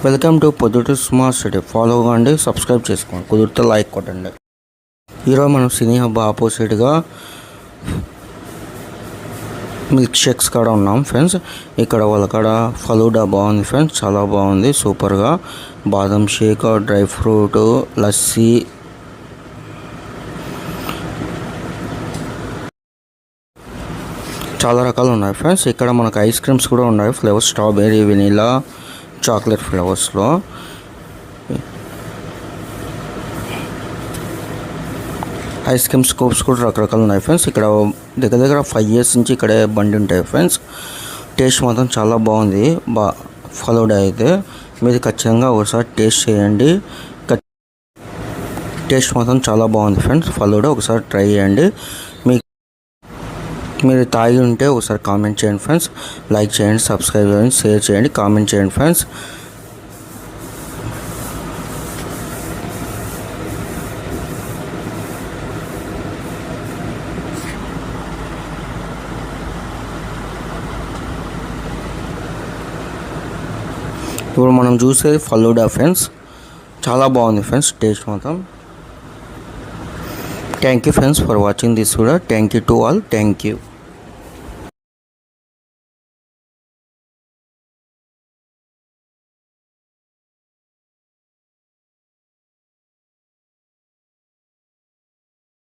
Welcome to Proddatur smart city. Follow అవ్వండి, subscribe చేసుకోండి, కుదిరితే లైక్ కొట్టండి. ఈరోజు మనం సినీ హబ్ ఆపోజిట్గా మిల్క్ షేక్స్ కాడ ఉన్నాం ఫ్రెండ్స్. ఇక్కడ వాళ్ళ కాడ ఫలూడా బాగుంది ఫ్రెండ్స్, చాలా బాగుంది, సూపర్గా. బాదం షేక్, డ్రై ఫ్రూట్, లస్సీ, చాలా రకాలు ఉన్నాయి ఫ్రెండ్స్. ఇక్కడ మనకు ఐస్ క్రీమ్స్ కూడా ఉన్నాయి, ఫ్లేవర్స్ స్ట్రాబెర్రీ, వెనీలా, చాక్లెట్ ఫ్లేవర్స్లో. ఐస్ క్రీమ్ స్కూప్స్ కూడా రకరకాలు ఉన్నాయి ఫ్రెండ్స్. ఇక్కడ దగ్గర 5 years నుంచి ఇక్కడే బండి ఉంటాయి ఫ్రెండ్స్. టేస్ట్ మాత్రం చాలా బాగుంది. ఫలూడా అయితే మీరు ఖచ్చితంగా ఒకసారి టేస్ట్ చేయండి. టేస్ట్ మాత్రం చాలా బాగుంది ఫ్రెండ్స్. ఫలూడా ఒకసారి ట్రై చేయండి. మీరు తాగి ఉంటే ఒకసారి కామెంట్ చేయండి ఫ్రెండ్స్. లైక్ చేయండి, సబ్స్క్రైబ్ చేయండి, షేర్ చేయండి, కామెంట్ చేయండి ఫ్రెండ్స్. ఇప్పుడు మనం చూసేది ఫలూడా ఫ్రెండ్స్, చాలా బాగుంది ఫ్రెండ్స్ టేస్ట్ మాత్రం. Thank you friends for watching this video. Thank you to all. Thank you.